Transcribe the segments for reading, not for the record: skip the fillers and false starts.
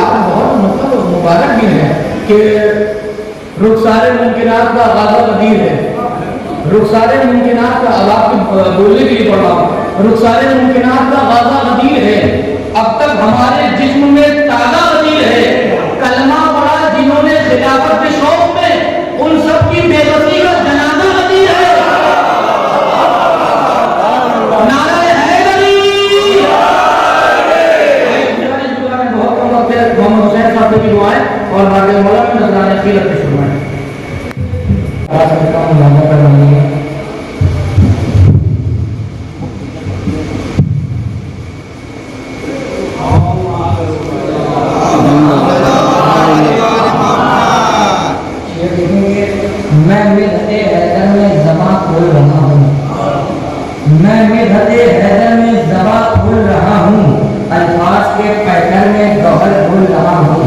आप बहुत मतलब मुबारक भी है कि रुखसारे मुमकिनात का आगाज़ गदीर है। रुखसारे मुमकिनात का, अब आपकी बोलने के लिए पढ़ रहा हूँ, रुखसारे मुमकिनात का आगाज़ गदीर है। अब तक हमारे जिस्म में ताज़ा गदीर है। कलमा पढ़ा जिन्होंने खिलाफत के शौक में, उन सब की बेबसी का जनाजा गदीर है। नारा मोहम्मद हुसैन साहब की दुआएं और बाकी मौला में नजराने खिलत की शुरुआत मैं मिधते हैदर में ज़बां खोल रहा हूँ, मैं मिधते हैदर में ज़बां खोल रहा हूँ, अल्फाज के पैटर्न में गौहर बोल रहा हूँ,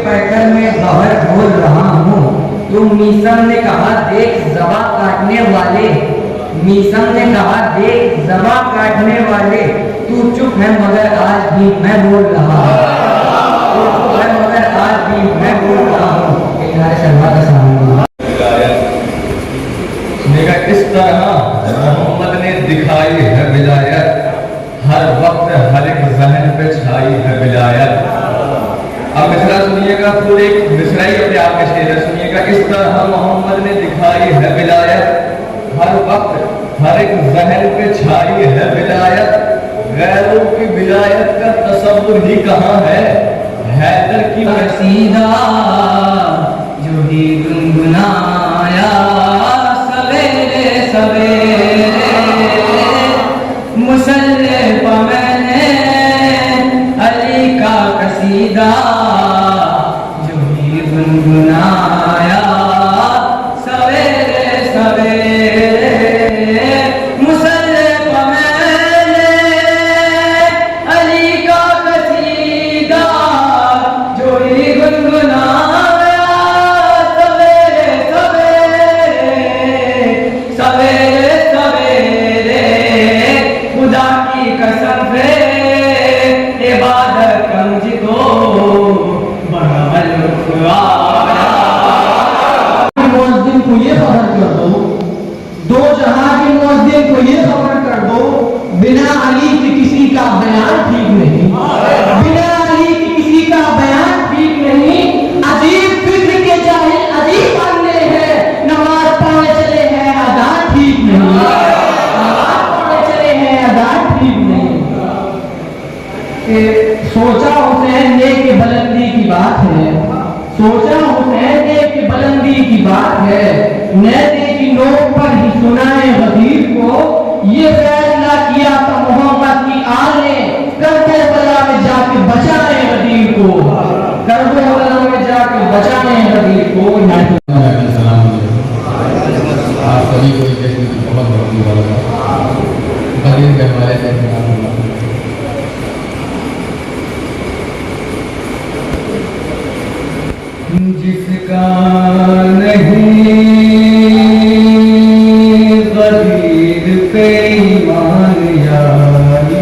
पैटर्न में गौहर बोल रहा हूँ। तुम मीसम ने कहा देख ज़बां काटने वाले, मीसम ने कहा देख ज़बां काटने वाले, तू चुप है मगर आज भी मैं बोल रहा हूँ, तू चुप है मगर आज भी मैं बोल रहा हूँ। इस तरह मोहम्मद ने दिखाई है विलायत, हर वक्त हर एक जहन पे छाई है विलायत। अब मिसरा सुनिएगा, पूरे एक मिसरा ही अपने आप में शेर है, सुनिएगा। इस तरह मोहम्मद ने दिखाई है विलायत, हर वक्त हर एक जहन पे छाई है विलायत। गैरों की विलायत का तसव्वुर ही कहाँ है, हैदर की कसीदा जो ही गुनगुनाया सवेरे सवेरे, मुसल्ले पर मैंने अली का कसीदा जो ही गुनगुनाया सवेरे सवेरे, मुसल्ले पर मैंने अली का कसीदा जो ही गुनगुनाया सवेरे सवेरे, सवेरे सवेरे। खुदा की कसम से इबादत का मुझको बड़ा लुत्फ आया। मुअज्जिन को ये खबर कर दो, दो जहां के मुअज्जिन को ये खबर कर दो, बिना अली के किसी का बयान ठीक नहीं, बिना अली के किसी का बयान ठीक नहीं। अजीब फिक्र के जाहिल अजीब बनने हैं, नमाज पढ़ने चले हैं अदान ठीक नहीं, नमाज पढ़ने चले हैं अदान ठीक नहीं। सोचा हुसैन ने कि बुलंदी की बात है, सोचा हुसैन ने कि बुलंदी की बात है, नैने की नोक पर ही सुनाए गदीर को, ये फैसला किया था मोहम्मद की आल ने, करबला में जाके बचाए गदीर को, करबला में जाके बचाए गदीर को। आप सभी को देखने की बहुत बहुत मुबारक। गदीर के हवाले से जिसका नहीं गदीर पे ईमान यारी,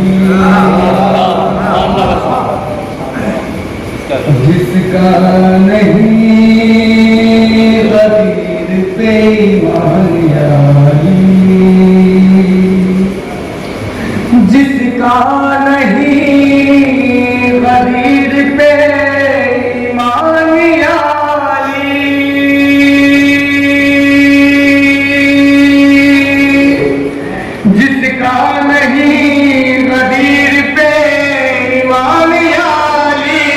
जिसका नहीं गदीर पे ईमान यारी, जिसका नहीं गदीर पे ईमान यारी, जिसका नहीं गदीर पे ईमान यारी,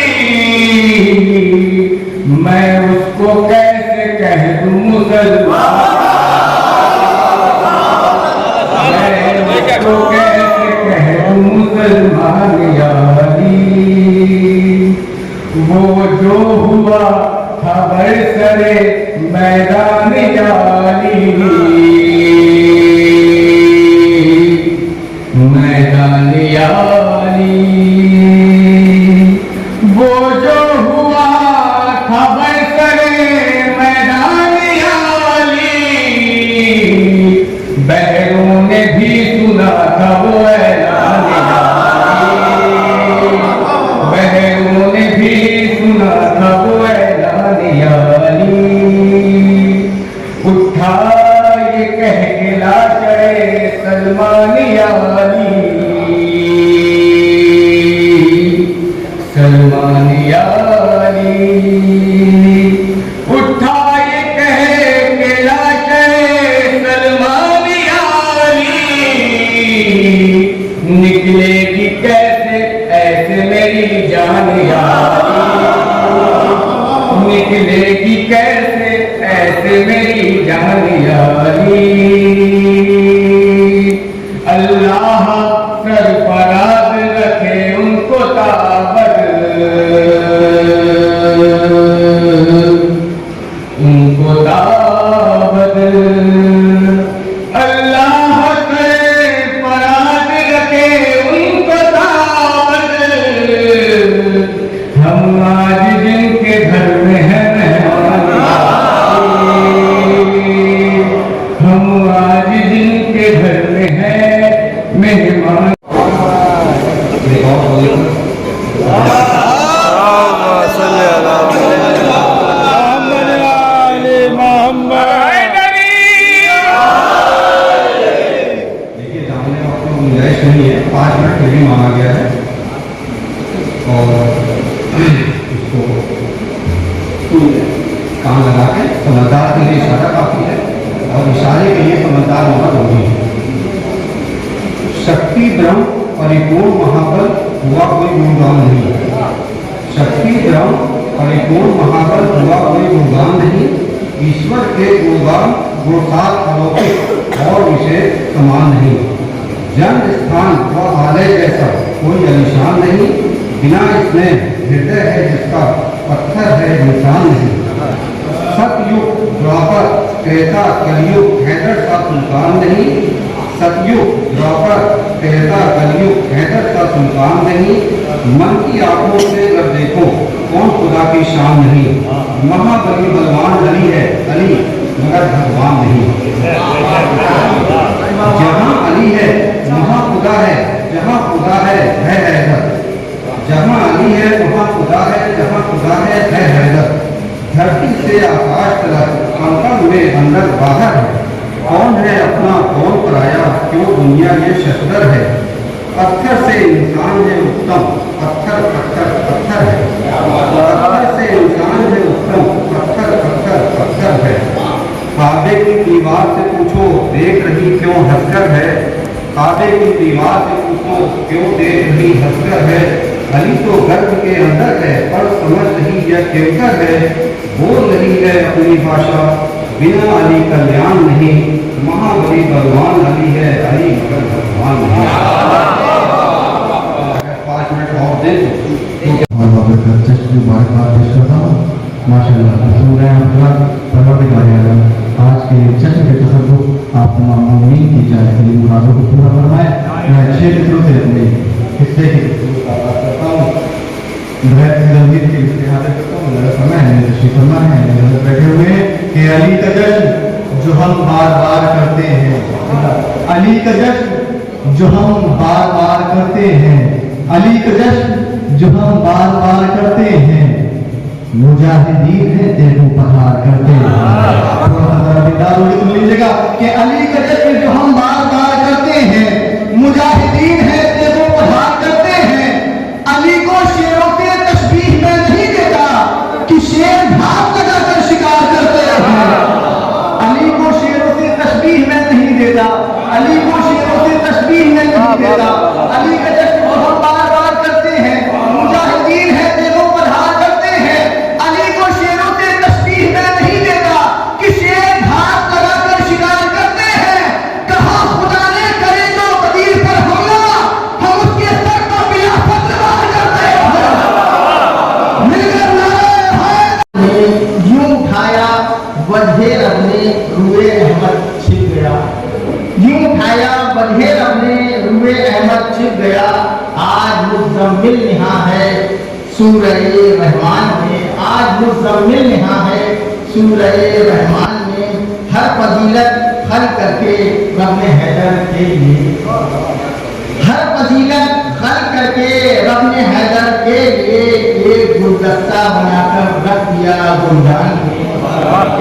मैं उसको कैसे कह दूं मुसलमान, मैं उसको कैसे कह दूं मुसलमान यारी। वो जो हुआ था बरसरे मैदान यारी, मैदान यारी, वो जो हुआ था बरसरे मैदान यारी, बहरों ने भी सुना था वो ऐलान यारी, बहरों मेहमान यारी उठा ये कहे के लाशे सलमान यारी निकलेगी कैसे ऐसे मेरी जान यारी निकलेगी कैसे ऐसे मेरी जान यारी अल्लाह सरफराज रखे उनको ताबत उनको ताबत अल्लाह सरफराज रखे उनको ताबत हम आज जिनके घर में हैं हम आज जिनके घर में हैं मेहमान देखिए सामने आपको गुंजाइश नहीं है, 5 मिनट के लिए मांगा गया है और उसको काम लगा के समझदार के लिए इशारा काफी है और इशारे के लिए समझदार होना जरूरी है। शक्ति ब्रह्म परिपूर्ण महाबल हुआ कोई गुणगान नहीं। शक्ति ब्रह्म परिपूर्ण महाबल हुआ कोई गुणगान नहीं। ईश्वर के गुणगान गुणसात अलौकिक और विशेष समान नहीं। जन्म स्थान व आलय जैसा कोई अलिशान नहीं। बिना इसमें हृदय है जिसका पत्थर है इंसान नहीं। सतयुग द्वापर त्रेता कलयुग हैदर का सुल्तान नहीं। सतयुग द्वापर त्रेता कलयुग हैदर का सुल्तान नहीं। मन की आंखों से अगर देखो कौन खुदा की शान नहीं। महाबली बलवान अली है अली मगर भगवान नहीं। जहाँ अली है वहाँ खुदा है, जहाँ खुदा है हैदर। जहाँ अली है वहाँ खुदा है, जहाँ खुदा है हैदर। धरती से आकाश तक अंतर में अंदर बाहर है। कौन है अपना कौन पराया, क्यों दुनिया ये शशदर है। पत्थर से इंसान है उत्तम, पत्थर पत्थर पत्थर है। पत्थर से इंसान है उत्तम, पत्थर पत्थर पत्थर है। काबे की दीवार से पूछो देख रही क्यों हंसकर है। काबे की दीवार से पूछो क्यों देख रही हंसकर है। अली तो गर्भ के अंदर है पर समझ रही यह केकर है। बोल रही है अपनी भाषा बिना अली कल्याण नहीं। महाबली भगवान अली है अली मगर भगवान नहीं। 5 मिनट और दे दो और बाबा का जश्न मुबारकबाद पेश करता हूँ। माशाअल्लाह सूरह अहमद परवरदिगार आलम आज के जश्न के तसव्वुफ आप तमाम मुमीन की जाए के लिए मुरादों को पूरा फरमाए। मैं 6 मित्रों से अपने हिस्से की आगाज़ करता हूँ। बहर की जमीन के लिए हाजिर करता हूँ। मेरा समय है, मेरे तशरीफ फरमा है, मेरे बैठे हुए हैं कि अली का जश्न जो हम बार बार करते हैं। अली का जश्न जो हम बार बार करते हैं। अली का जश्न जो हम बार बार करते हैं। मुजाहिदीन है देखो पहाड़ करते हैं। सुन लीजिएगा कि अली का जश्न जो हम बार बार करते हैं। मुजाहिदीन है देखो पहाड़ करते हैं। अली को शेरों के तशबीह में नहीं देता कि शेर भाग लगाकर शिकार करते हैं। अली को शेरों से तशबीह में नहीं देता। अली को शेरों से तशबीह में नहीं देता। अली का जश्न जो हम बार बार करते हैं। मुजाहिदीन है देखो पहाड़ करते हैं। अली को शेरों से तशबीह में नहीं देता कि शेर भाग लगाकर शिकार करते हैं। कहा खुदा ने करे तो कदीर पर हमला हम उसके सर पर बिना फतवार करते हैं। मिलकर नारे यूं उठाया वजहे अपने रुए अहमद छिप गया। यूं उठाया वजहे अपने रुए अहमद छिप गया। आज मुज़म्मिल निहा है सूरह रहमान में। आज मुज़म्मिल निहा है सूरह रहमान में। हर फजीलत खल करके रब ने हैदर के लिए। हर फजीलत खल करके रब ने हैदर के लिए एक गुलदस्ता बनाकर रख दिया गुलदान में।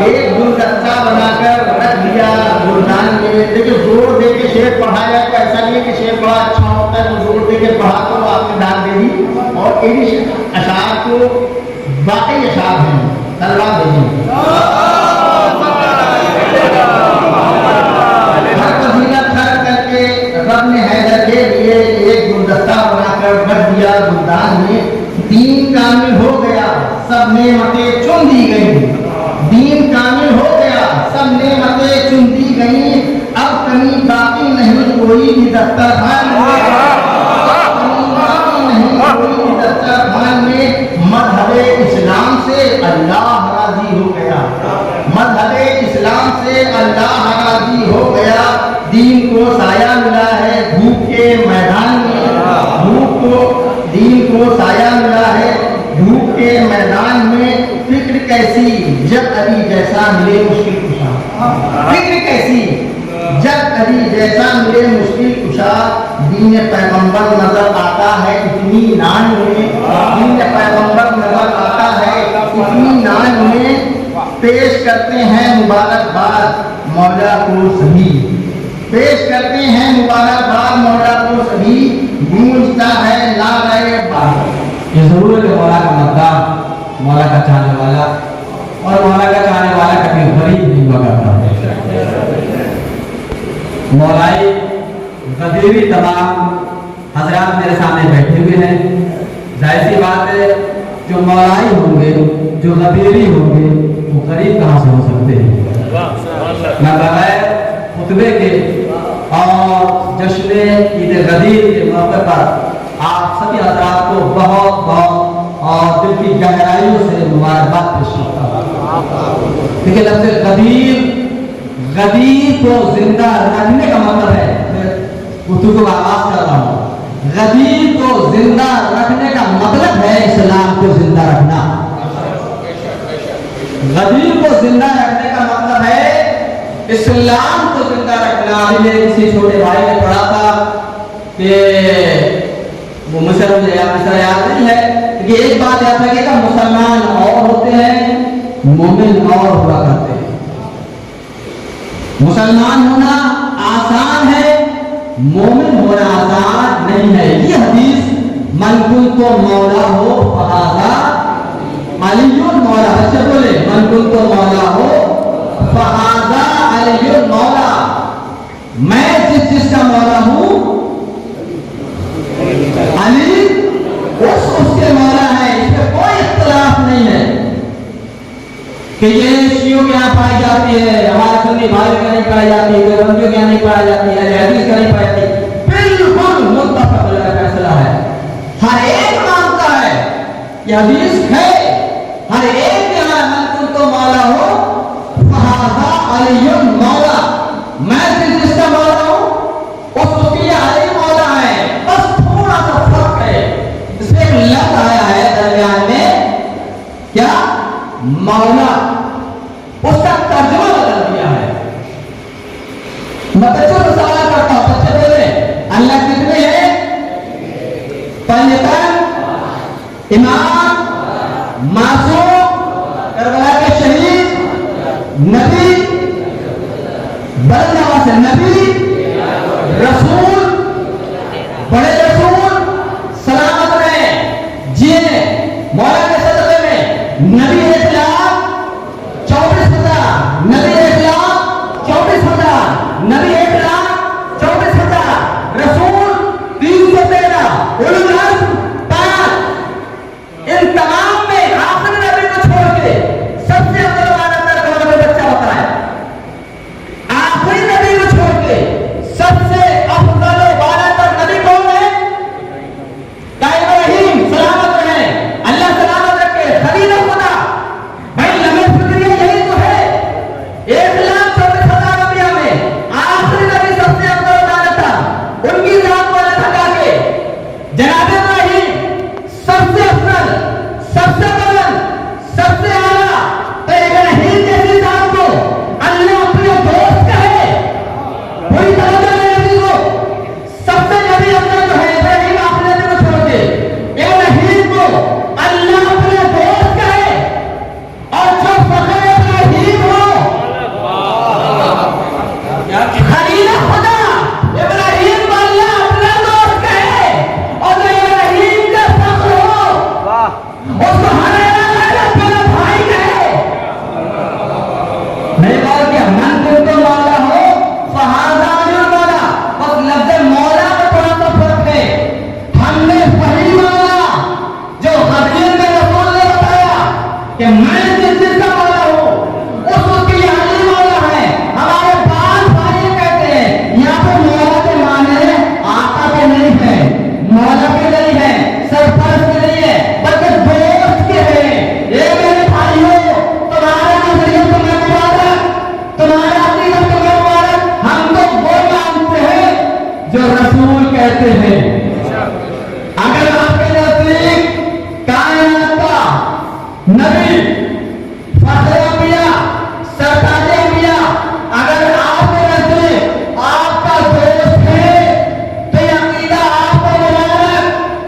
एक गुलदस्ता बनाकर रख दिया गुलदान में। देखिए जोर दे के शेर पढ़ाया तो ऐसा नहीं है कि शेर बड़ा अच्छा होता है तो जोर दे के पढ़ा तो आपने डाल दे दी और इन अशार को वाकई अशार हैं। धन्यवाद भेजिए। हर फजीलत खर्च करके रब ने हैदर के लिए एक गुलदस्ता बनाकर रख दिया गुलदान में। दीन कामिल हो गया, सब नेमतें चुन दी गई। दीन कामिल हो गया, सब नेमतें चुन दी गई। अब कमी बाकी नहीं कोई भी दस्तरखान में, कमी बाकी नहीं कोई भी दस्तरखान में। मजहबे इस्लाम से अल्लाह राजी हो गया, मजहबे इस्लाम से अल्लाह राजी हो गया। दीन को साया मिला है धूप के मैदान में, दीन को साया मिला है धूप के मैदान में। फिक्र कैसी जब अली जैसा मिले मुश्किल कुशा, फिक्र कैसी जब अली जैसा मिले मुश्किल कुशा। दीन पैगंबर नजर आता है इतनी नान में, दीन पैगंबर नजर आता है इतनी नान में। पेश करते हैं मुबारकबाद मौला को सभी, पेश करते हैं मुबारकबाद मौला को सभी। गूंजता है नारे बात। ये जरूर है कि मौला का मद्दाह, मौला का चाहने वाला, और मौला का चाहने वाला कभी गरीब नहीं हुआ करता है। मौलाई गदीरी तमाम हजरात मेरे सामने बैठे हुए हैं। जाहिर सी बात है जो मौलाई होंगे, जो गदीरी होंगे, वो गरीब कहाँ से हो सकते हैं। मैं बगैर खुतबे के और जश्न ईद गदीर के मौके पर आप सभी हजरात को बहुत बहुत और दिल की गहराइयों से मुबारकबाद पेश करता हूँ। देखिए लफ्ज़ गदीर, गदीर को जिंदा रखने का मतलब है, उर्दू को आवाज कर रहा हूँ, गदीर को जिंदा रखने का मतलब है इस्लाम को जिंदा रखना। गदीर को जिंदा रखने का मतलब है इस्लाम को जिंदा रखना। मेरे किसी छोटे भाई ने पढ़ा था कि वो मिस्र याद नहीं है कि एक बात याद रखिएगा, मुसलमान और होते हैं, मोमिन और हुआ करते हैं। मुसलमान होना आसान है, मोमिन होना आसान नहीं है। ये हदीस मन कुन तो मौला हो फहाजा अलीयुल मौला, अच्छा बोले मन कुन तो मौला हो फहाजा अलीयुल मौला। मैं जिसका मौला हूं अली उसके मौला है, इसमें कोई इख्तिलाफ नहीं है कि ये शियों के यहाँ पाई जाती है, हमारे सुन्नी भाई के नहीं पाई जाती, देवबंदियों के यहाँ नहीं पाई जाती है, हदीस का नहीं पाई जाती। बिल्कुल मुत्तफक अलैह फैसला है, हर एक मानता है ये हदीस है, हर एक के यहाँ मन तो मौला हो फहाजा अलीयुल मौला। मैं जिसका मौला हूं उसके लिए अली मौला है, बस थोड़ा सा फर्क है। इसमें एक लफ्ज़ आया है दरमियान में, क्या मौला, उसका तर्जुमा बदल दिया है। मैं बच्चों से सवाल करता हूं, बच्चे बोले अल्लाह कितने हैं? पंजतन, इमाम, मासूम, करबला के शहीद, नबी, बरनवा से नबी, रसूल, बड़े रसूल सलामत में जिए, मौला के सदक़े में नबी 1,24,000, नबी 1,24,000, नबी 1,24,000, रसूल 313, उलुल अज़्म 5। इन तमाम में आखिरी नबी को छोड़ के सबसे अव्वल वाला दर्जा में बच्चा होता है। आखिरी नबी को छोड़ के सबसे अफजल वाला नबी कौन है? इब्राहीम सलामत रहे, अल्लाह सलामत रखे, खलील खुदा। भाई लम्हे फिक्रिया यही तो है। 1,24,000 नबियों में आखिरी नबी सबसे अफजल वाला था, उनकी जान को हटा के जनाब इब्राहीम सबसे अफजल, सबसे बुलंद, सबसे आला। तो इब्राहीम जैसी जान को अल्लाह अपने दोस्त कहे, पूरी तरह से नबी को सबसे नबी अपना जो है इब्राहीम अपने नबी को छोड़ के इब्राहीम को अल्लाह अपने दोस्त कहे, नहीं बोल के मन कुल तो मौला हो फहादानुल मौला, बस लफ्ज़ मौला में थोड़ा सा फर्क है। हमने वही मौला जो हदीस में रसूल ने बताया कि मैं जिस जिसका मौला हूँ उसकी अली मौला है। हमारे पास भाई कहते हैं यहाँ पे मौला के माने आका के नहीं है, मौला के नहीं है, सरफराज के नहीं है, बल्कि दोस्त के हैं। ये मेरे भाइयों, तुम्हारा नजरिया तुम्हें मुबारक, तुम्हारा अकीदा तुम्हें मुबारक। हम तो वो मानते हैं जो रसूल कहते हैं। अगर आपके नजदीक कायनात का नबी फखरे अंबिया सरताजे अंबिया अगर आपके नजदीक आपका दोस्त है तो ये अकीदा आपको मुबारक।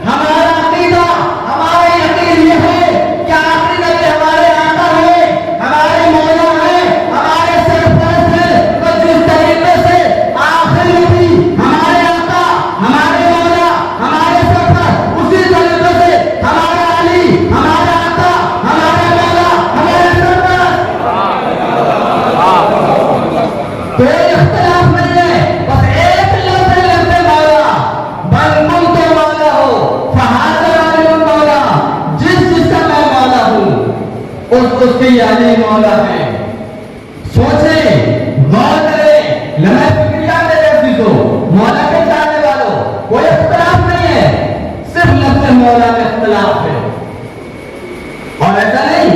हमारा अकीदा, हमारा यकीन ये है कि आखिरी नबी हमारे आका है, हमारे मौला है, हमारे सरपरस्त है। तो जिस तरीके से आखिरी नबी हमारे आका, हमारे मौला, हमारे सरपरस्त, उसी तरीके से हमारा अली, हमारा आका, हमारा मौला, हमारे सरपरस्त। कोई इख्तिलाफ नहीं है, बस एक लफ्ज़ मौला, बल तुम तो मौला हो फहादानुल मौला, जिस जिसका मैं मौला हूँ उसकी अली मौला है। सोचे, गौर करें, लम्हे फिक्रिया मेरे अजीजों, मौला के चाहने वालों, कोई इख्तिलाफ नहीं है, सिर्फ लफ्ज़ मौला में इख्तिलाफ है। और ऐसा नहीं,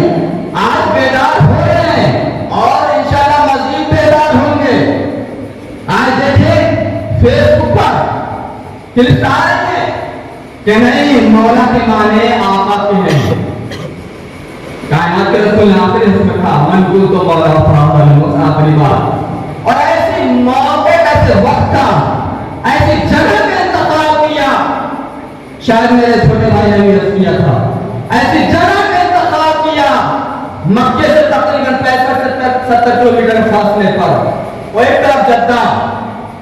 आज बेदार हो रहे हैं और इंशाल्लाह मज़ीद बेदार होंगे। आज देखिए फेसबुक पर क्लिप्स आ रहे हैं कि नहीं मौला के माने आका के हैं। कायनात के रसूल आखिरी उसमें कहा मन को तो मौला फराहम आखिरी बात। और ऐसी मौके ऐसे वक्त का ऐसी जगह में इंतखाब किया, शायद मेरे छोटे भाई ने भी अर्ज किया था, ऐसी जगह में इंतखाब किया मक्के से तकरीबन 65-70 किलोमीटर फासले पर, वो एक तरफ जद्दा,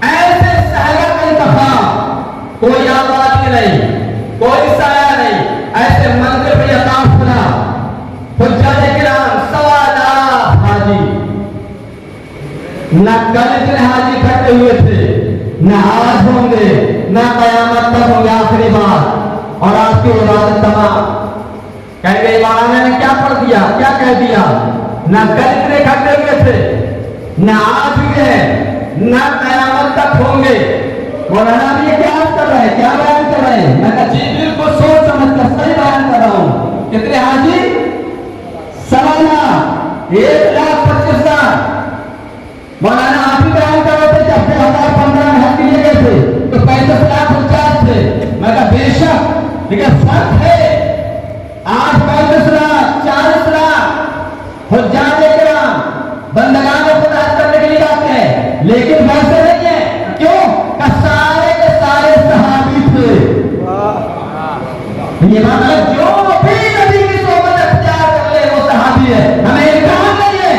ऐसे शहर का इंतखाब, कोई आबादी नहीं, कोई साया नहीं, ऐसे मंदिर में यकाम खुला, हुज्जाज किराम 1.25 लाख हाजी, न कल इतने हाजी इकट्ठे हुए थे, न आज होंगे, न कयामत तक होंगे आखिरी बार। और आपकी इबादत तमाम कहेंगे मौलाना ने क्या पढ़ दिया, क्या कह दिया, न कल इतने इकट्ठे हुए थे, न आज हुए हैं, न कयामत तक होंगे। मौलाना भी ये क्या कर रहे हैं, क्या बयान कर रहे हैं? मैं कहा जी बिल्कुल सोच समझ कर सही बयान कर रहा हूँ। कितने हाजी? 1.25 लाख, 1,25,000। मौलाना आप ही बयान कर रहे थे जब 2015 में हज के लिए गए थे तो 35 लाख उनचास थे। मैं कहा बेशक, लेकिन फर्क है, आज 35 लाख 40 लाख हुज्जाज किराम बंदगान खुदा करने के लिए आते हैं, लेकिन वैसे नहीं है। क्यों? का सारे के सारे सहाबी थे। ये मतलब जो भी नबी की सोबत अख्तियार कर ले वो सहाबी है, हमें इल्जाम नहीं है।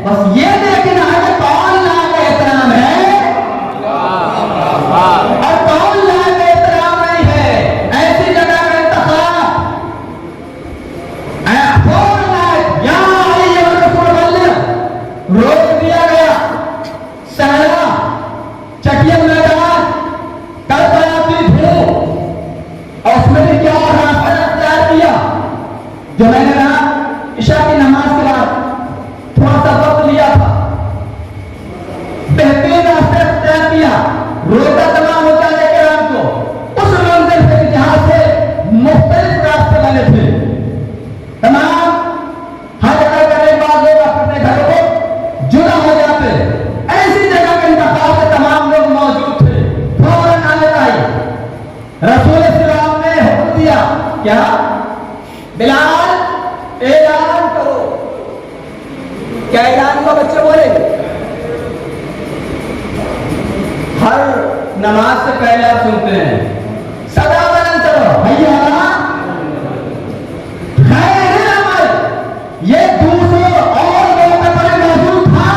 बस ये देखना है कौन ला का एहतराम है और कौन ला का एहतराम नहीं है। ऐसी जगह का इंतखाब रोक दिया गया। सहरा, चटिया मैदान, कल बयाती धूप और उसमें भी क्या रास्ता अख्तियार किया जो मैंने कहा इशा की नमाज के बाद थोड़ा सा वक्त लिया था, बेहतरीन रास्ता अख्तियार किया, रोका तमाम होता लेकर आपको उस मंजिल से जहां से मुख्तलिफ रास्ते बने थे। तमाम हर जगह करने के बाद लोग अपने घरों को जुदा हो जाते, ऐसी जगह के इंतखाब से तमाम लोग मौजूद थे। फौरन आने आई रसूल इस्लाम ने हुक्म दिया, क्या बिलाल ऐलान करो। क्या ऐलान हुआ बच्चे बोले? हर नमाज से पहले आप सुनते हैं सदा बयान करो भैया खैर अमल। ये दूसरे और मौके पर मौजूद था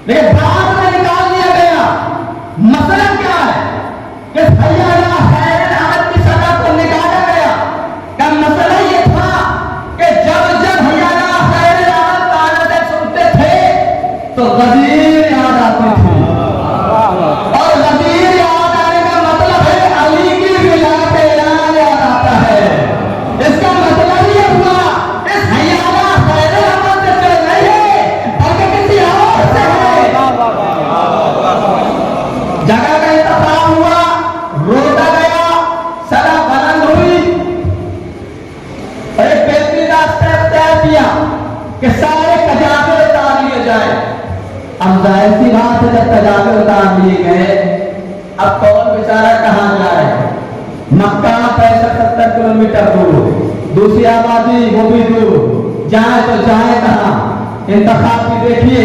लेकिन बाद में निकाल दिया गया। मसला क्या है कि भैया खैर अमल की सदा को निकाला गया। का मसला ये था कि जब जब भैया खैर अमल ताना से सुनते थे किया कि सारे कजाबे उतार लिए जाए। अब जाहिर सी बात है, जब कजाबे उतार लिए गए, अब कौन बेचारा कहाँ जाए? मक्का 65-70 किलोमीटर दूर, दूसरी आबादी वो भी दूर, जाए तो जाए कहाँ? इंतखाब भी देखिए,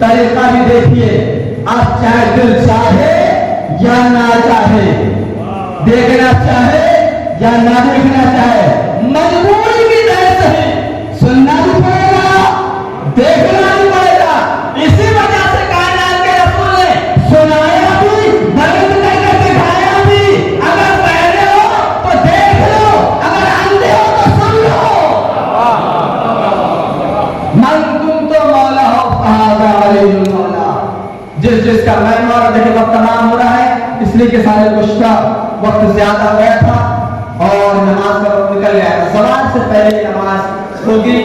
तरीका भी देखिए। आप चाहे दिल चाहे या ना चाहे, देखना चाहे या ना देखना चाहे, मजबूरी की तरह से सुनना भी पड़ेगा, देखना भी पड़ेगा। इसी वजह से कायनात के रसूल ने सुनाया भी, बंद करके दिखाया भी। अगर पहले हो तो देख लो, अगर अंधे हो तो सुन लो। मन तुम तो मौला हो, फहाजा अलील मौला। जिसका मैं मौला। देखिए वक्त तमाम हो रहा है, इसलिए कि सारे कुछ का वक्त ज्यादा हो गया था और नमाज का वक्त निकल गया था। सवाल से पहले नमाज होगी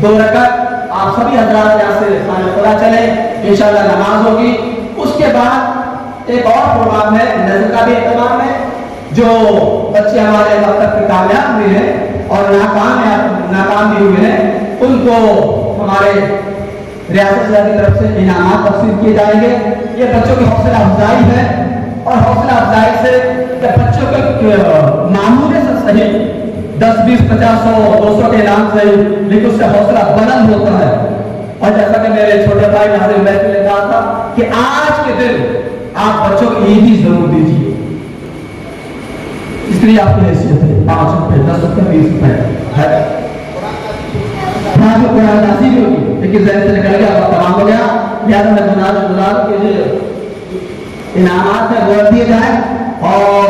2 रकात। आप सभी हजरात यहाँ से खाना खुला चले, इंशाल्लाह नमाज होगी। उसके बाद एक और प्रोग्राम है, नजर का भी इंतजाम है। जो बच्चे हमारे अब तक कामयाब हुए हैं और नाकाम भी हुए हैं, उनको हमारे रियासत की तरफ से इनामात तकसीम किए जाएंगे। ये बच्चों की हौसला अफजाई है और हौसला अफजाई से बच्चों के मामूले से सही 10, 20, 50, 100, 200 के इनाम से, लेकिन उससे हौसला बुलंद होता है। और जैसा कि मेरे छोटे भाई नाज़िर महफिल ने कहा था कि आज के दिन आप बच्चों को ईदी जरूर दीजिए। इसलिए आपकी हैसियत है 5 रुपए, 10 रुपए, 20 रुपए है। नासिब होगी, लेकिन जहन से निकल गया, वक्त तमाम हो गया। लिहाजा मैं गुनाह के लिए इनामात है वो दिए जाए और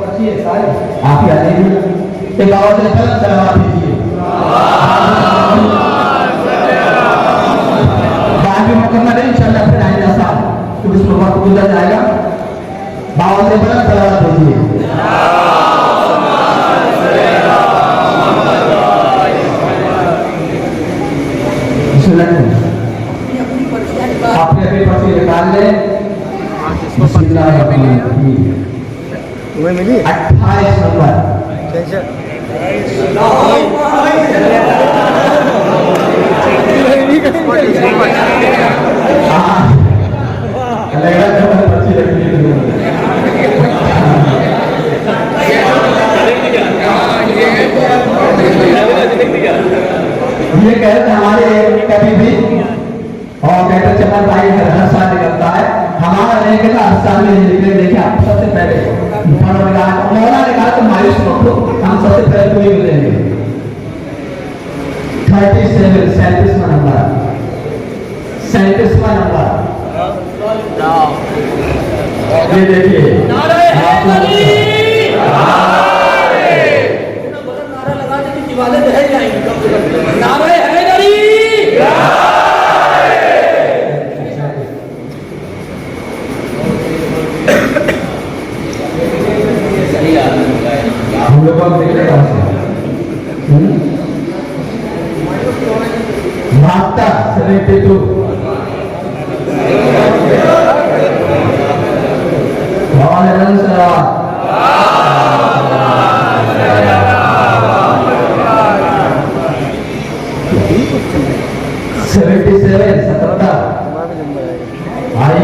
बच्चे सारे आप ही आ जाइए। एक आवाज लेकर सलावत दीजिए। बाकी मुकम्मल है इंशाल्लाह, फिर आएगा साल तो इसमें वक्त गुजर जाएगा। बाबा से बड़ा सलावत दीजिए। आपने अपनी पर्ची निकाल ले। 28 नंबर पर्ची ये कहते हैं हमारे कभी भी और कहते चमन भाई हर साल निकलता है, हमारा नहीं कहता हर साल में निकले। देखिए आप सबसे पहले मौला ने कहा तो मायूस मत हो, हम सबसे पहले कोई मिलेंगे। 37 37वां नंबर 37वां नंबर ये देखिए। हम लोग भागता 72 77 77 आई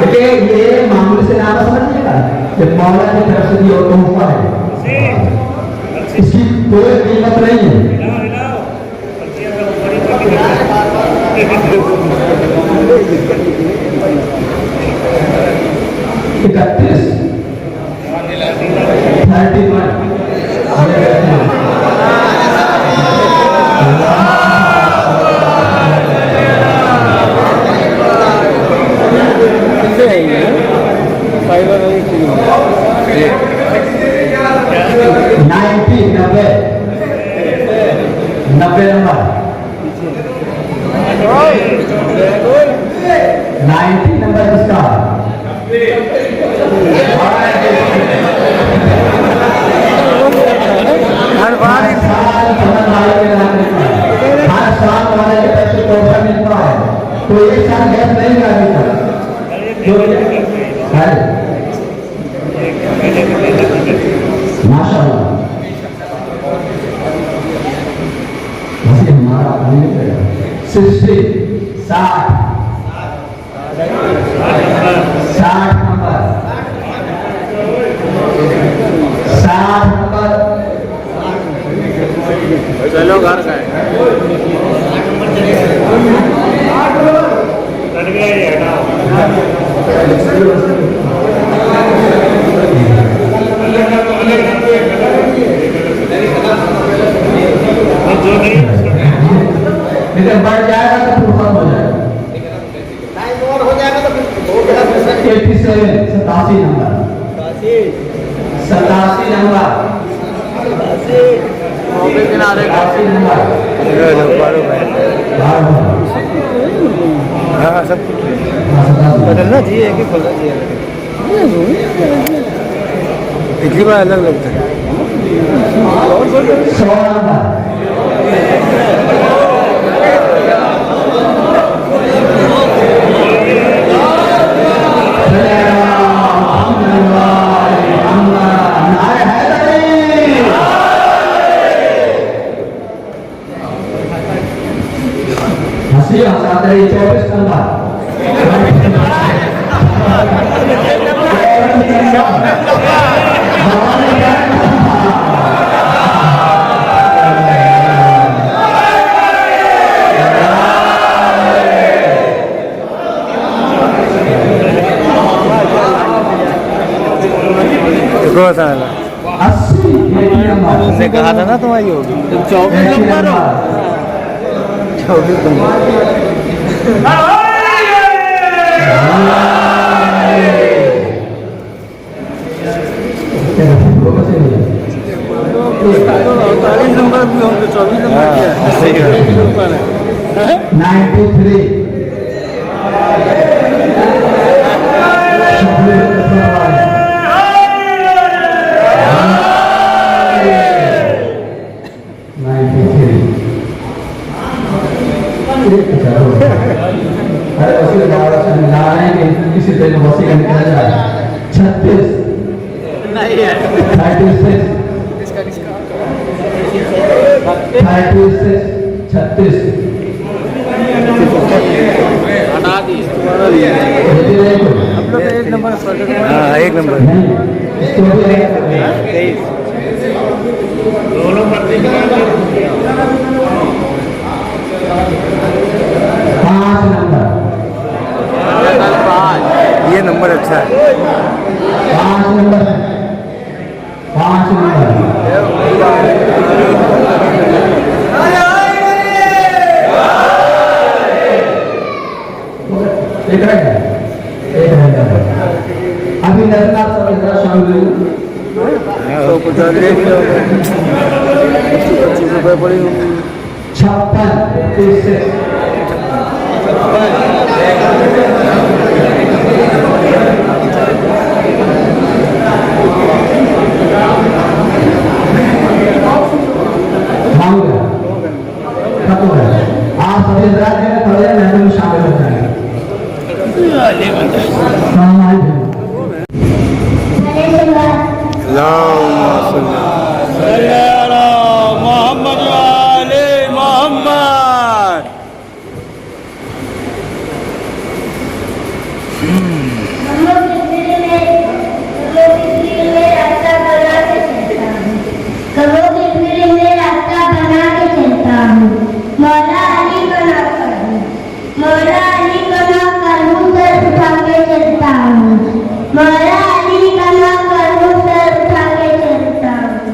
78 ये मामूली से नाम समझिएगा, जब मौला की तरफ से दिया तोहफा है, इसकी कोई कीमत नहीं है। इकतीस 90 90 90 नंबर 90 नंबर किसका? हर बार हर साल हमारे के पैसे तोहफा मिलता है, तो एक साल गैस नहीं मिला अभी तक। माशाअल्लाह वैसे हमारा 60 60 नंबर 60 नंबर चलो घर का है लेकिन बढ़ जाएगा तो फिर खत्म हो जाएगा। 87 नंबर 87 नंबर किनारे 87 नंबर हाँ सब बदलना चाहिए, एक ही खोलना चाहिए। पिछली बार अलग लगता है। 100 नंबर हंसी हंसाते रही। 24 नंबर साला 80 नंबर उसने कहा था ना तुम्हारी होगी। 24 नंबर हो, 24 नंबर भी होंगे। 24 नंबर क्या है? सही है। 93 अरे उसी ला रहे हैं कि किसी तरह वसी का निकल जाए। 36 नहीं है 36 36 हटा दिए। एक नंबर हाँ एक नंबर नहीं इसको भी 5 नंबर ये नंबर अच्छा है। 5 नंबर 5 नंबर एक रह गया। अभी नजर सब इधर शामिल हुई। 25 रुपये पड़ी होगी। 56 30 खत्म हो गया। आप सभी हजरात जो थोड़े महफिल में शामिल हो जाएंगे। मोहम्मद वाले मोहम्मद। मौला अली का नाम सर उठा के चलता हूँ। मौला अली का नाम सर उठा के चलता हूँ।